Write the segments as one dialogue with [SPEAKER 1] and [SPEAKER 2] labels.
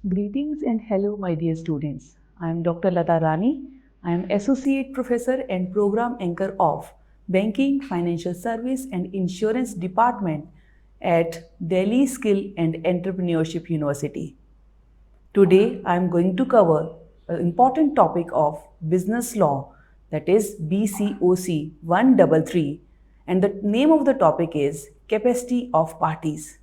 [SPEAKER 1] Greetings and hello, my dear students. I am Dr. Lata Rani. I am Associate Professor and Program Anchor of Banking, Financial Service and Insurance Department at Delhi Skill and Entrepreneurship University. Today, I am going to cover an important topic of business law, that is BCOC 133, and the name of the topic is capacity of parties.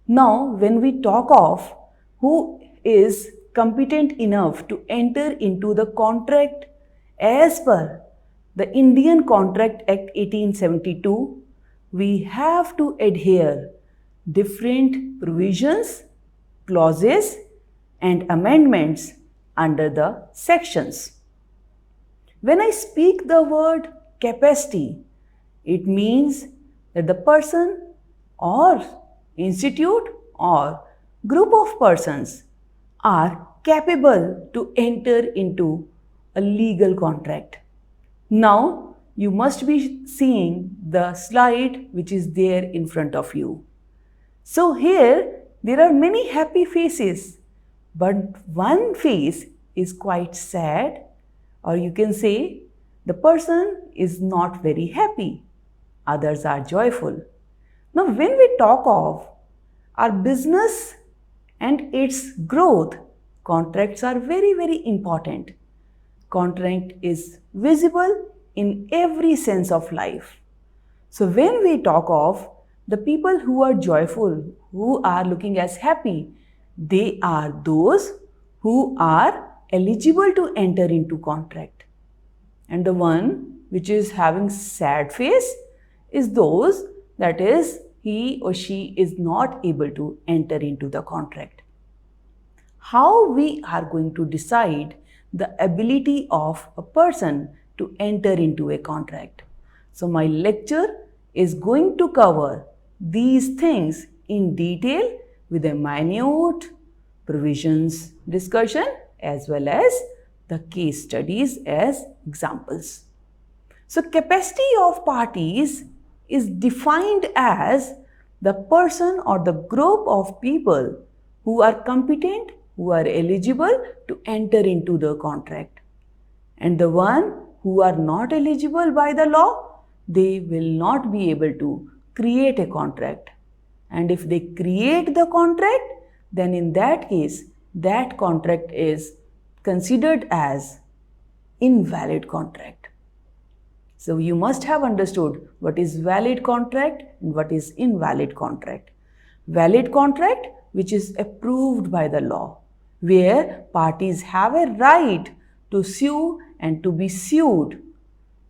[SPEAKER 1] Now, when we talk of who is competent enough to enter into the contract as per the Indian Contract Act 1872, we have to adhere different provisions, clauses and amendments under the sections. When I speak the word capacity, it means that the person or institute or group of persons are capable to enter into a legal contract. Now, you must be seeing the slide which is there in front of you. So here, there are many happy faces, but one face is quite sad, or you can say the person is not very happy. Others are joyful. Now, when we talk of our business and its growth, contracts are very, very important. Contract is visible in every sense of life. So, when we talk of the people who are joyful, who are looking as happy, they are those who are eligible to enter into contract. And the one which is having sad face is those, that is, he or she is not able to enter into the contract. How we are going to decide the ability of a person to enter into a contract? So my lecture is going to cover these things in detail with a minute provisions discussion as well as the case studies as examples. So capacity of parties is defined as the person or the group of people who are competent, who are eligible to enter into the contract. And the one who are not eligible by the law, they will not be able to create a contract. And if they create the contract, then in that case, that contract is considered as invalid contract. So you must have understood what is valid contract and what is invalid contract. Valid contract, which is approved by the law, where parties have a right to sue and to be sued.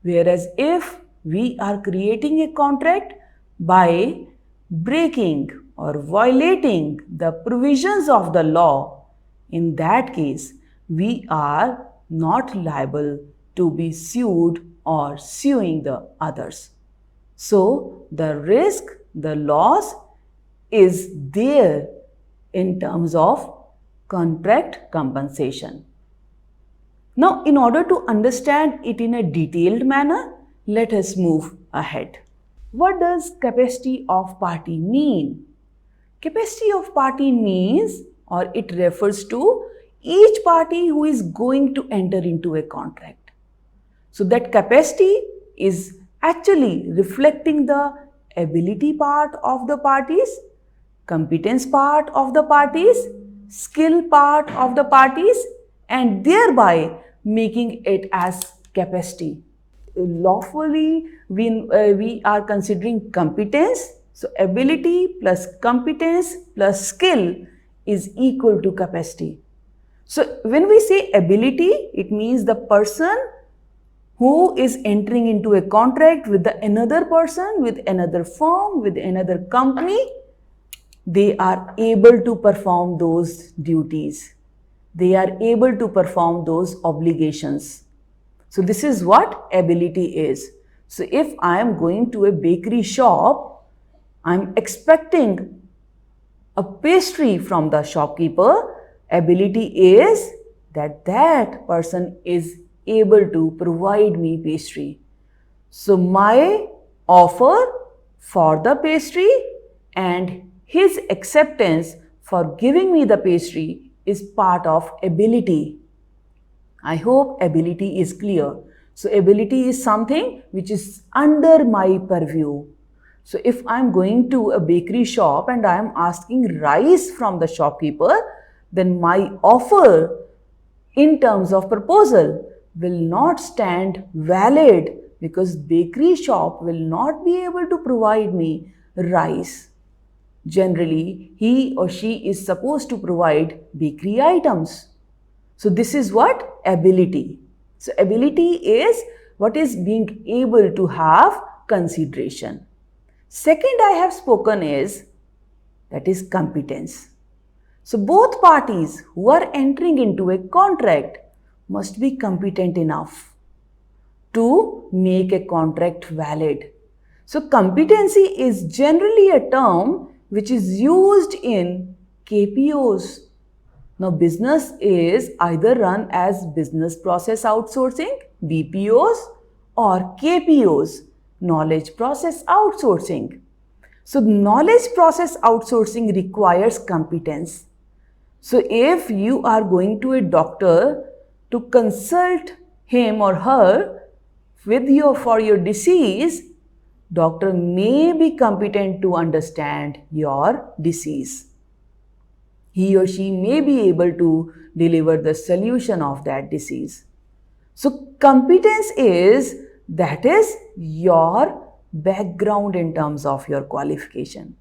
[SPEAKER 1] Whereas if we are creating a contract by breaking or violating the provisions of the law, in that case, we are not liable to be sued or suing the others. So, the risk, the loss is there in terms of contract compensation. Now, in order to understand it in a detailed manner, let us move ahead. What does capacity of party mean? Capacity of party means, or it refers to, each party who is going to enter into a contract. So that capacity is actually reflecting the ability part of the parties, competence part of the parties, skill part of the parties, and thereby making it as capacity. Lawfully, we are considering competence. So ability plus competence plus skill is equal to capacity. So when we say ability, it means the person who is entering into a contract with another person, with another firm, with another company, they are able to perform those duties. They are able to perform those obligations. So this is what ability is. So if I am going to a bakery shop, I am expecting a pastry from the shopkeeper. Ability is that that person is able to provide me pastry. So my offer for the pastry and his acceptance for giving me the pastry is part of ability. I hope ability is clear. So ability is something which is under my purview. So if I'm going to a bakery shop and I'm asking rice from the shopkeeper, then my offer in terms of proposal will not stand valid because bakery shop will not be able to provide me rice. Generally, he or she is supposed to provide bakery items. So this is what? Ability. So ability is what is being able to have consideration. Second I have spoken is, that is competence. So both parties who are entering into a contract must be competent enough to make a contract valid. So competency is generally a term which is used in KPOs. Now business is either run as business process outsourcing, BPOs, or KPOs, knowledge process outsourcing. So knowledge process outsourcing requires competence. So if you are going to a doctor to consult him or her for your disease, doctor may be competent to understand your disease. He or she may be able to deliver the solution of that disease. So competence is, that is your background in terms of your qualification.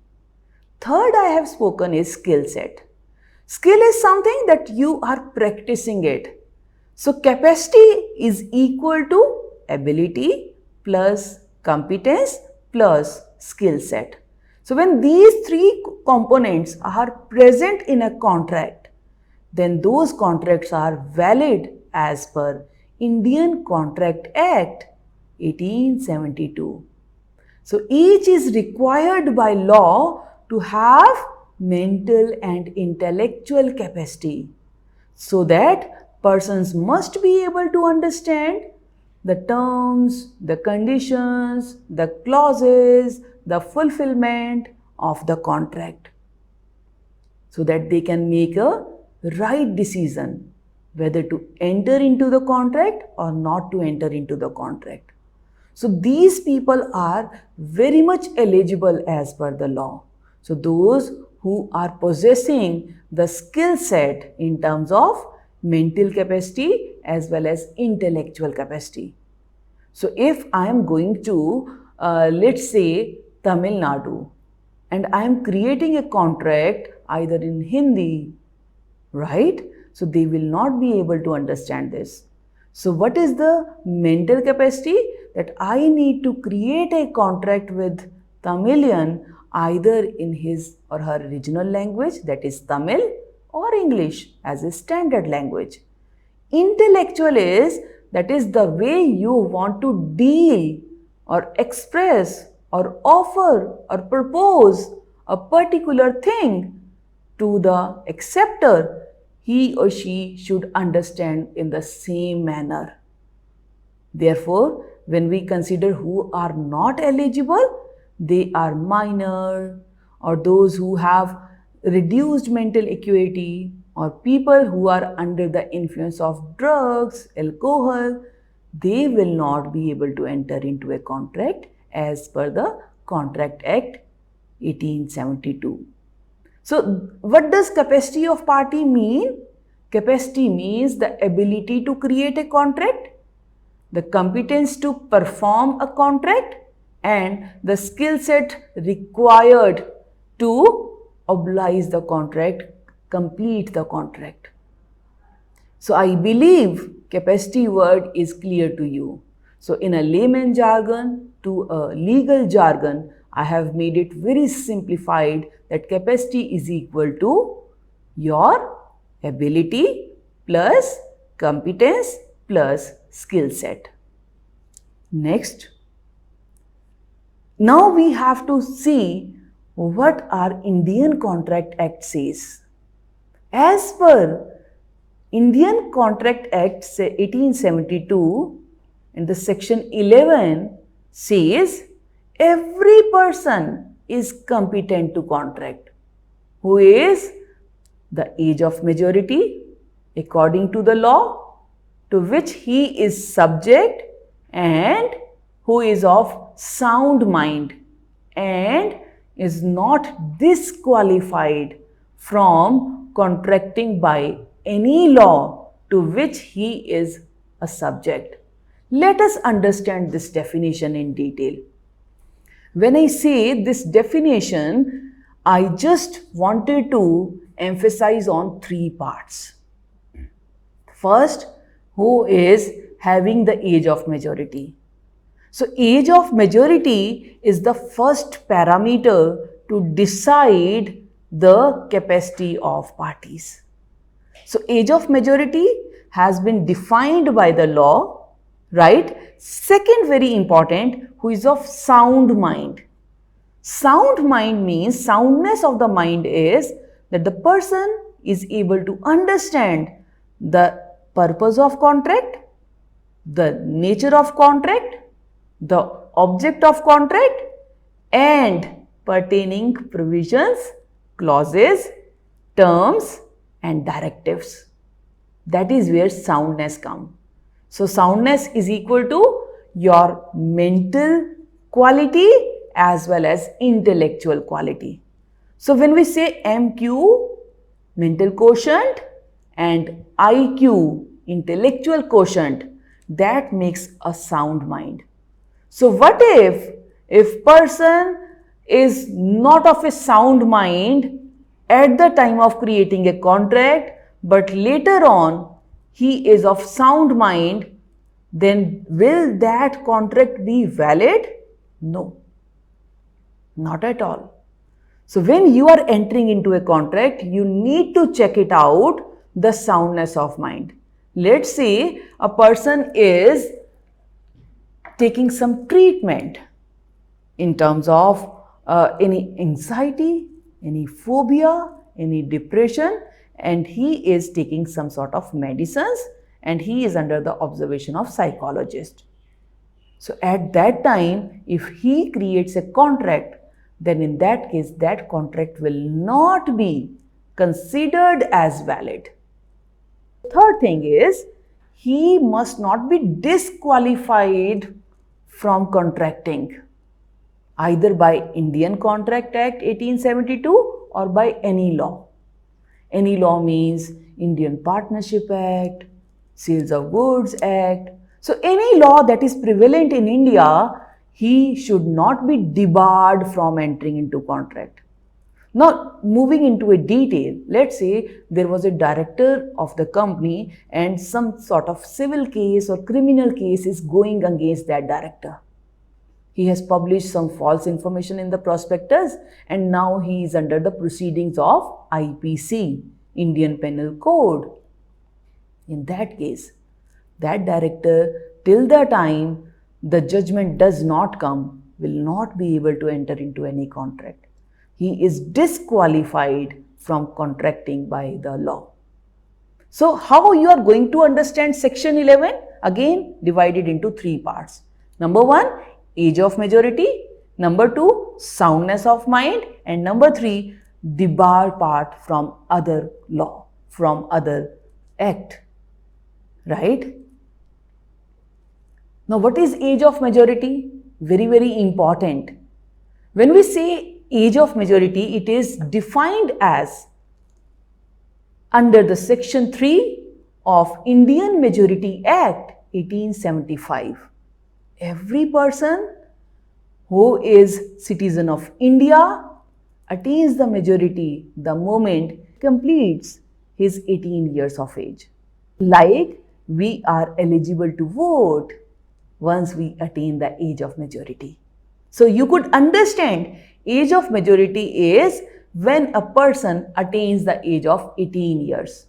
[SPEAKER 1] Third I have spoken is skill set. Skill is something that you are practicing it. So capacity is equal to ability plus competence plus skill set. So when these three components are present in a contract, then those contracts are valid as per Indian Contract Act 1872. So each is required by law to have mental and intellectual capacity, so that persons must be able to understand the terms, the conditions, the clauses, the fulfillment of the contract, so that they can make a right decision whether to enter into the contract or not to enter into the contract. So these people are very much eligible as per the law. So those who are possessing the skill set in terms of mental capacity as well as intellectual capacity. So if I am going to, let's say, Tamil Nadu, and I am creating a contract either in Hindi, right? So they will not be able to understand this. So what is the mental capacity? That I need to create a contract with Tamilian either in his or her regional language, that is Tamil, or English as a standard language. Intellectual is, that is the way you want to deal or express or offer or propose a particular thing to the acceptor. He or she should understand in the same manner. Therefore, when we consider who are not eligible, they are minor, or those who have reduced mental acuity, or people who are under the influence of drugs, alcohol, they will not be able to enter into a contract as per the Contract Act 1872. So what does capacity of party mean? Capacity means the ability to create a contract, the competence to perform a contract, and the skill set required to oblige the contract, complete the contract. So I believe capacity word is clear to you. So in a layman jargon to a legal jargon, I have made it very simplified that capacity is equal to your ability plus competence plus skill set. Next, now we have to see what our Indian Contract Act says. As per Indian Contract Act 1872, in the section 11 says every person is competent to contract. Who is? the age of majority according to the law to which he is subject and who is of sound mind and is not disqualified from contracting by any law to which he is a subject. Let us understand this definition in detail. When I say this definition, I just wanted to emphasize on three parts. First, who is having the age of majority? So, age of majority is the first parameter to decide the capacity of parties. So, age of majority has been defined by the law, right? Second, very important, who is of sound mind. Sound mind means soundness of the mind is that the person is able to understand the purpose of contract, the nature of contract, the object of contract and pertaining provisions, clauses, terms and directives. That is where soundness comes. So, soundness is equal to your mental quality as well as intellectual quality. So, when we say MQ, mental quotient, and IQ, intellectual quotient, that makes a sound mind. So, what if person is not of a sound mind at the time of creating a contract, but later on he is of sound mind, then will that contract be valid? No, not at all. So, when you are entering into a contract, you need to check it out, the soundness of mind. Let's say a person is taking some treatment in terms of any anxiety, any phobia, any depression, and he is taking some sort of medicines and he is under the observation of psychologist. So, at that time, if he creates a contract, then in that case, that contract will not be considered as valid. Third thing is, he must not be disqualified from contracting either by Indian Contract Act 1872 or by any law. Any law means Indian Partnership Act, Sales of Goods Act. So, any law that is prevalent in India, he should not be debarred from entering into contract. Now, moving into a detail, let's say there was a director of the company and some sort of civil case or criminal case is going against that director. He has published some false information in the prospectus and now he is under the proceedings of IPC, Indian Penal Code. In that case, that director, till the time the judgment does not come, will not be able to enter into any contract. He is disqualified from contracting by the law. So, how you are going to understand section 11? Again, divided into three parts. Number 1, age of majority. Number 2, soundness of mind. And number 3, debar part from other law, from other act. Right? Now, what is age of majority? Very, very important. When we say age of majority, it is defined as under the section 3 of Indian Majority Act 1875. Every person who is citizen of India attains the majority the moment completes his 18 years of age. Like we are eligible to vote once we attain the age of majority. So, you could understand age of majority is when a person attains the age of 18 years.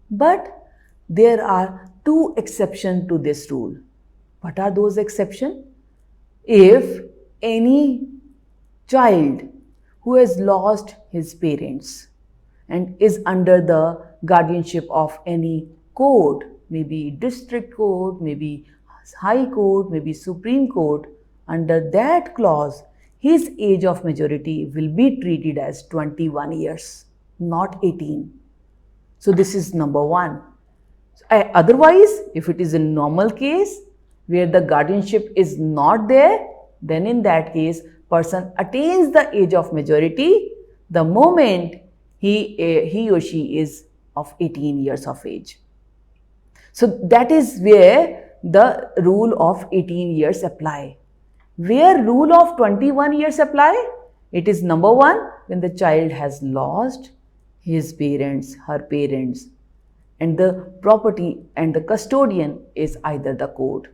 [SPEAKER 1] But there are 2 exceptions to this rule. What are those exceptions? If any child who has lost his parents and is under the guardianship of any court, maybe district court, maybe high court, maybe Supreme Court, under that clause, his age of majority will be treated as 21 years, not 18. So this is number one. Otherwise, if it is a normal case where the guardianship is not there, then in that case, person attains the age of majority the moment he or she is of 18 years of age. So that is where the rule of 18 years apply. Where rule of 21 years apply? It is number one, when the child has lost his parents, her parents, and the property and the custodian is either the court.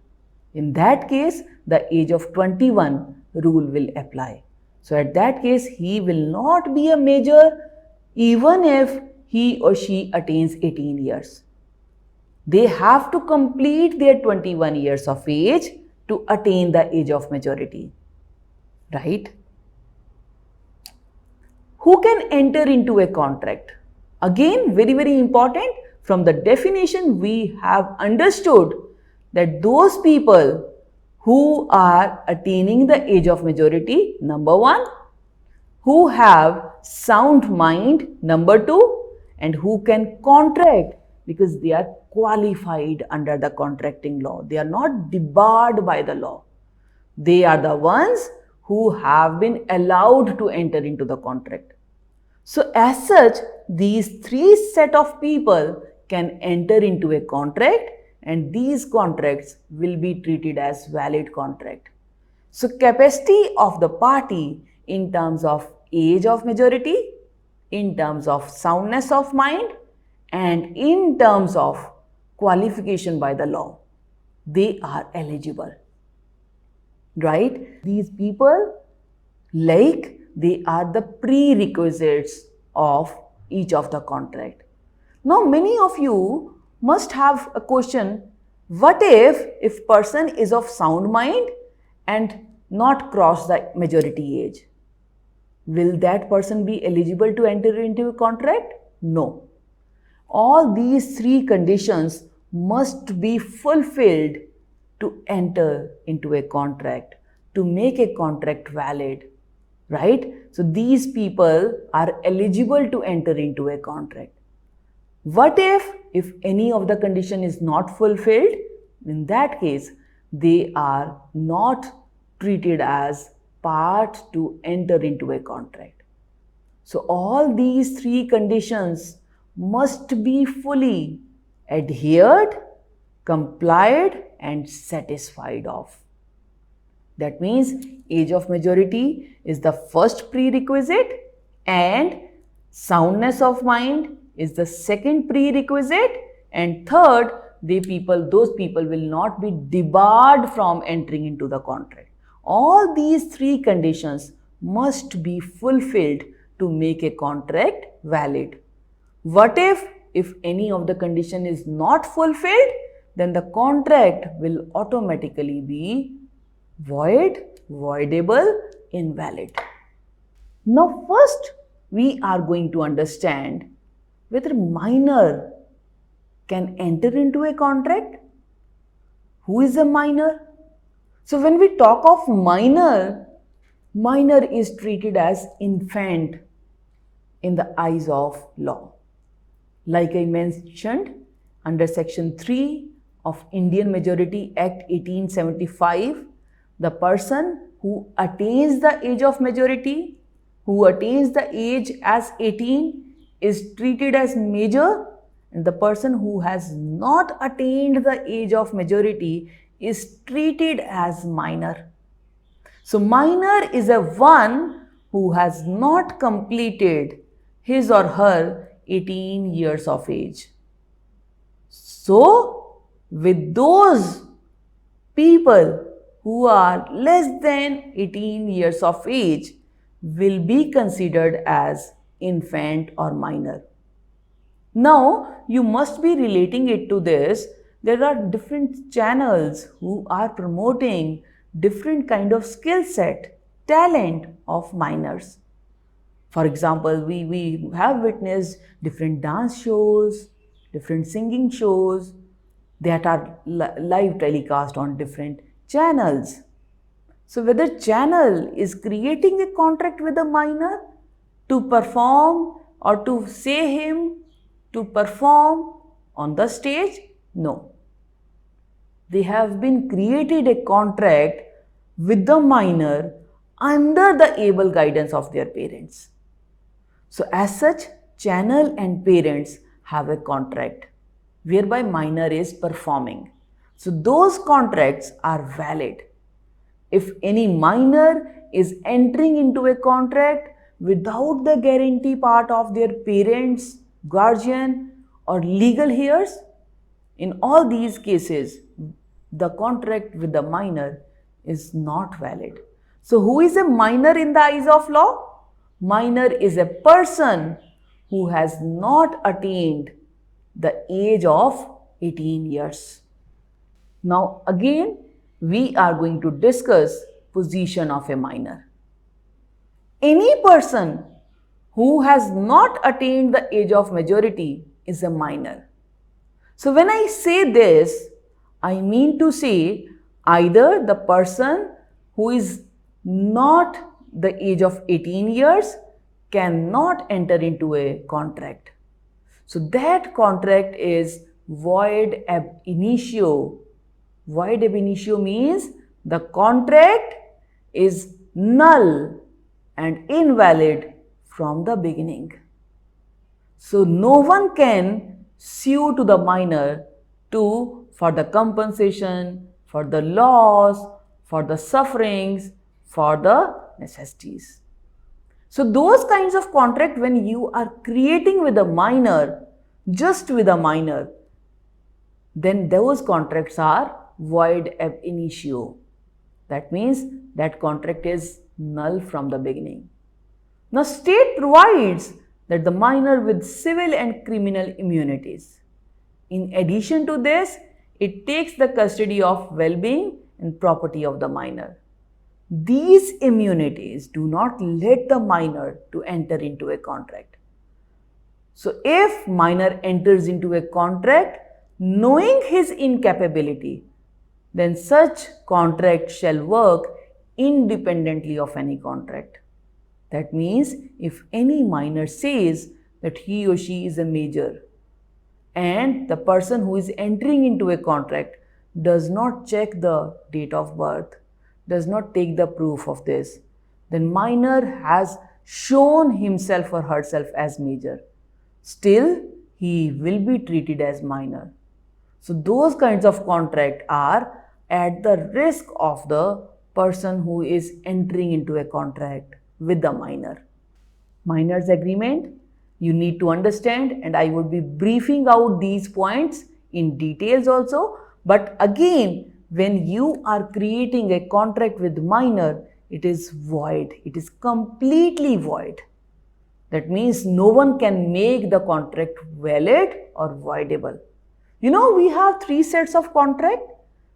[SPEAKER 1] In that case, the age of 21 rule will apply. So at that case, he will not be a major even if he or she attains 18 years. They have to complete their 21 years of age to attain the age of majority, right? Who can enter into a contract? Again, very, very important. From the definition, we have understood that those people who are attaining the age of majority, number one, who have sound mind, number two, and who can contract because they are qualified under the contracting law. They are not debarred by the law. They are the ones who have been allowed to enter into the contract. So as such, these three set of people can enter into a contract, and these contracts will be treated as valid contract. So capacity of the party in terms of age of majority, in terms of soundness of mind, and in terms of qualification by the law, they are eligible, right? These people, like, they are the prerequisites of each of the contract. Now many of you must have a question, what if person is of sound mind and not cross the majority age? Will that person be eligible to enter into a contract? No. All these three conditions must be fulfilled to enter into a contract, to make a contract valid, right? So these people are eligible to enter into a contract. What if any of the condition is not fulfilled? In that case, they are not treated as part to enter into a contract. So all these three conditions must be fully adhered, complied, and satisfied of. That means age of majority is the first prerequisite and soundness of mind is the second prerequisite, and third, those people will not be debarred from entering into the contract. All these three conditions must be fulfilled to make a contract valid. What if any of the condition is not fulfilled? Then the contract will automatically be void, voidable, invalid. Now first we are going to understand whether minor can enter into a contract. Who is a minor? So when we talk of minor, minor is treated as infant in the eyes of law. Like I mentioned, under section 3 of Indian Majority Act 1875, the person who attains the age of majority, who attains the age as 18 is treated as major, and the person who has not attained the age of majority is treated as minor. So minor is a one who has not completed his or her 18 years of age. So with those people who are less than 18 years of age will be considered as infant or minor. Now you must be relating it to this. There are different channels who are promoting different kind of skill set, talent of minors. For example, we have witnessed different dance shows, different singing shows that are live telecast on different channels. So whether channel is creating a contract with a minor to perform or to say him to perform on the stage? No. They have been created a contract with the minor under the able guidance of their parents. So as such, channel and parents have a contract whereby minor is performing. So those contracts are valid. If any minor is entering into a contract without the guarantee part of their parents, guardian or legal heirs, in all these cases, the contract with the minor is not valid. So who is a minor in the eyes of law? Minor is a person who has not attained the age of 18 years. Now again, we are going to discuss position of a minor. Any person who has not attained the age of majority is a minor. So when I say this, I mean to say either the person who is not the age of 18 years cannot enter into a contract. So that contract is void ab initio. Void ab initio means the contract is null and invalid from the beginning. So no one can sue to the minor for the compensation, for the loss, for the sufferings, for the necessities. So those kinds of contract when you are creating with a minor, just with a minor, then those contracts are void ab initio. That means that contract is null from the beginning. Now state provides that the minor with civil and criminal immunities. In addition to this, it takes the custody of well-being and property of the minor. These immunities do not let the minor to enter into a contract. So if minor enters into a contract knowing his incapability, then such contract shall work independently of any contract. That means if any minor says that he or she is a major and the person who is entering into a contract does not check the date of birth, does not take the proof of this, then minor has shown himself or herself as major. Still, he will be treated as minor. So those kinds of contract are at the risk of the person who is entering into a contract with the minor. Minor's agreement, you need to understand, and I would be briefing out these points in details also. But again, when you are creating a contract with minor, it is void. It is completely void. That means no one can make the contract valid or voidable. You know, we have three sets of contract: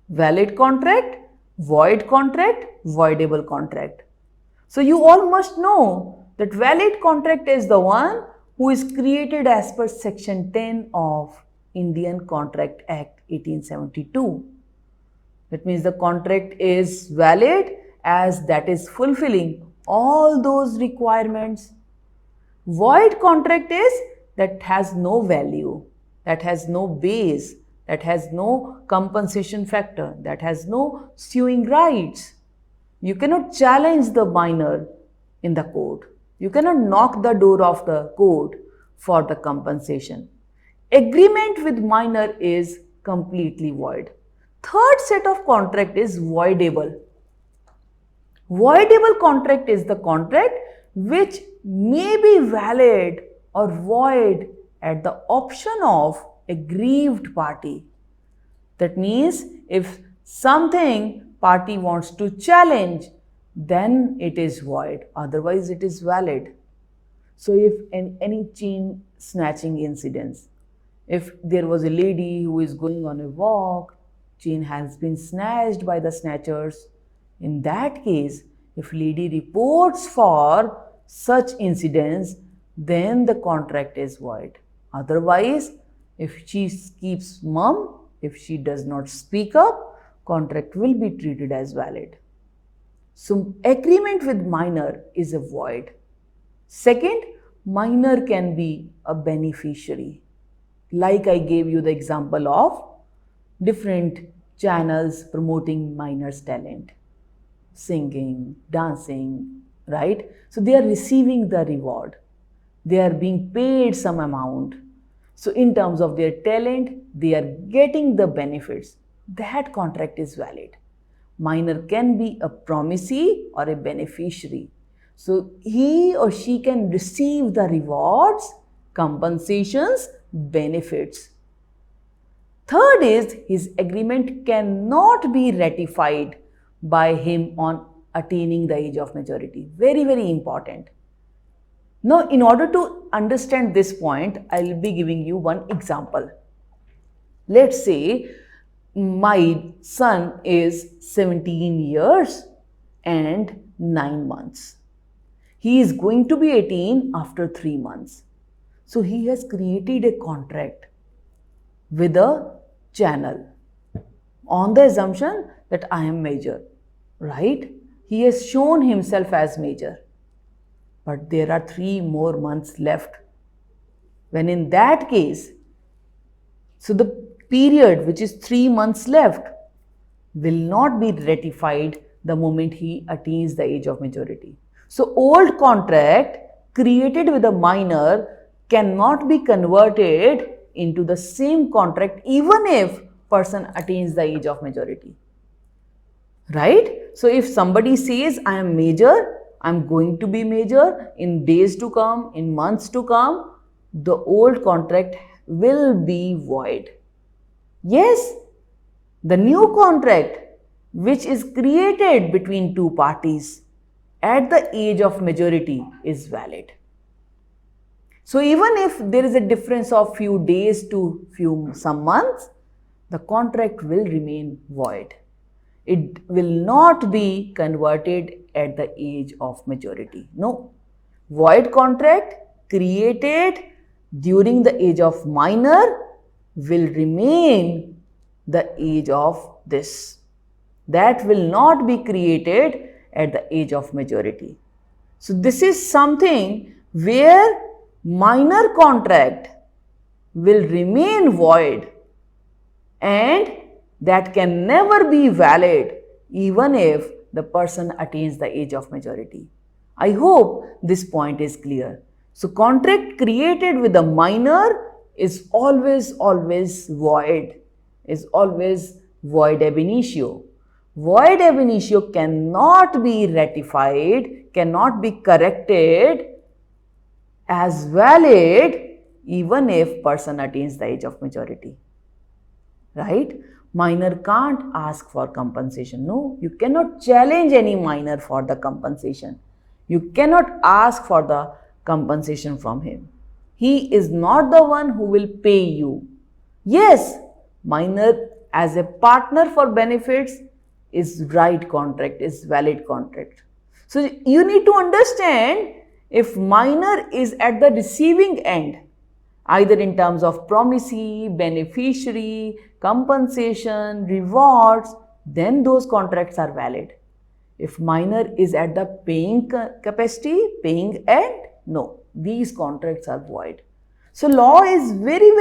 [SPEAKER 1] valid contract, void contract, voidable contract. So you all must know that valid contract is the one who is created as per section 10 of Indian Contract Act 1872. That means the contract is valid as that is fulfilling all those requirements. Void contract is that has no value, that has no base, that has no compensation factor, that has no suing rights. You cannot challenge the minor in the court. You cannot knock the door of the court for the compensation. Agreement with minor is completely void. Third set of contract is voidable. Voidable contract is the contract which may be valid or void at the option of aggrieved party. That means if something party wants to challenge, then it is void, otherwise it is valid. So if in any chain snatching incidents, if there was a lady who is going on a walk, chain has been snatched by the snatchers, in that case, if lady reports for such incidents, then the contract is void. Otherwise, if she keeps mum, if she does not speak up, contract will be treated as valid. So agreement with minor is a void. Second, minor can be a beneficiary. Like I gave you the example of different channels promoting minors' talent, singing, dancing, right? So they are receiving the reward. They are being paid some amount. So in terms of their talent, they are getting the benefits. That contract is valid. Minor can be a promisee or a beneficiary. So he or she can receive the rewards, compensations, benefits. Third is his agreement cannot be ratified by him on attaining the age of majority. Very, very important. Now, in order to understand this point, I'll be giving you one example. Let's say my son is 17 years and 9 months. He is going to be 18 after 3 months. So he has created a contract with a channel on the assumption that I am major, right? He has shown himself as major. But there are 3 more months left. When in that case, so the period which is 3 months left will not be ratified the moment he attains the age of majority. So old contract created with a minor cannot be converted into the same contract even if person attains the age of majority. Right? So if somebody says I am major, I am going to be major in days to come, in months to come, the old contract will be void. Yes, the new contract which is created between two parties at the age of majority is valid. So even if there is a difference of few days to some months, the contract will remain void. It will not be converted at the age of majority. No. Void contract created during the age of minor will remain the age of this. That will not be created at the age of majority. So this is something where minor contract will remain void and that can never be valid even if the person attains the age of majority. I hope this point is clear. So contract created with a minor is always void, is always void ab initio. Void ab initio cannot be ratified, cannot be corrected as valid even if person attains the age of majority. Right? Minor can't ask for compensation. No, you cannot challenge any minor for the compensation. You cannot ask for the compensation from him. He is not the one who will pay you. Yes, minor as a partner for benefits is right contract, is valid contract. So you need to understand if minor is at the receiving end, either in terms of promisee, beneficiary, compensation, rewards, then those contracts are valid. If minor is at the paying capacity, paying end, no, these contracts are void. So law is very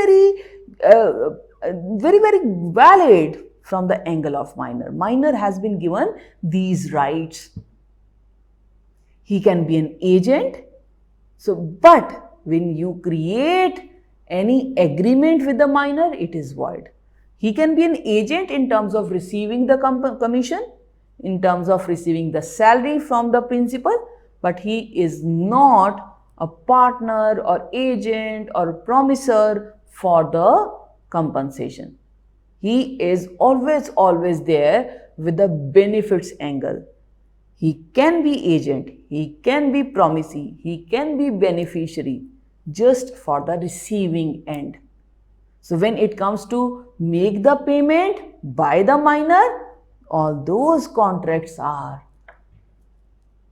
[SPEAKER 1] valid from the angle of minor. Minor has been given these rights. He can be an agent. So, but when you create any agreement with the minor, it is void. He can be an agent in terms of receiving the commission, in terms of receiving the salary from the principal, but he is not a partner or agent or promisor for the compensation. He is always there with the benefits angle. He can be agent, he can be promisee, he can be beneficiary just for the receiving end. So when it comes to make the payment by the minor, all those contracts are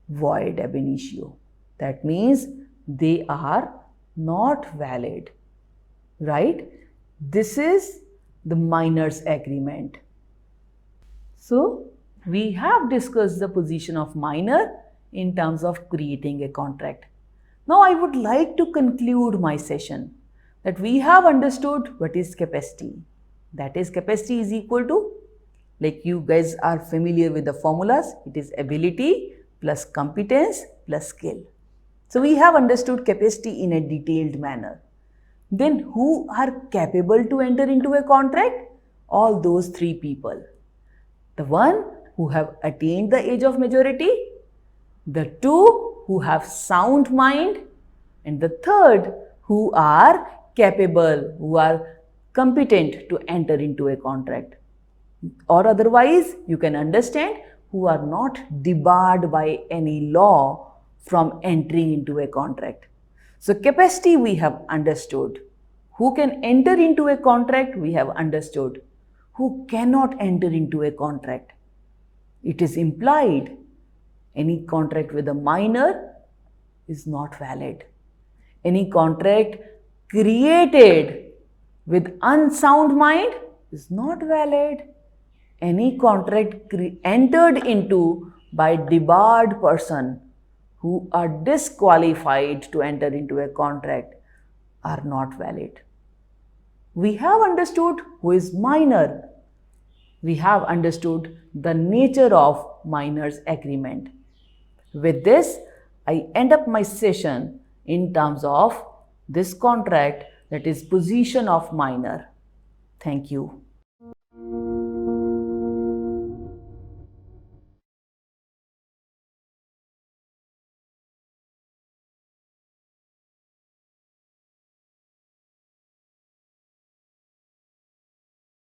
[SPEAKER 1] void ab initio. That means they are not valid, right? This is the minor's agreement. So we have discussed the position of minor in terms of creating a contract. Now I would like to conclude my session that we have understood what is capacity. That is, capacity is equal to, like you guys are familiar with the formulas, it is ability plus competence plus skill. So we have understood capacity in a detailed manner. Then who are capable to enter into a contract? All those three people. The one who have attained the age of majority, the two who have sound mind, and the third who are capable, who are competent to enter into a contract. Or otherwise, you can understand, who are not debarred by any law from entering into a contract. So capacity we have understood. Who can enter into a contract we have understood. Who cannot enter into a contract? It is implied any contract with a minor is not valid. Any contract created with unsound mind is not valid. Any contract entered into by debarred person who are disqualified to enter into a contract are not valid. We have understood who is minor. We have understood the nature of minor's agreement. With this, I end up my session in terms of this contract, that is position of minor. Thank you.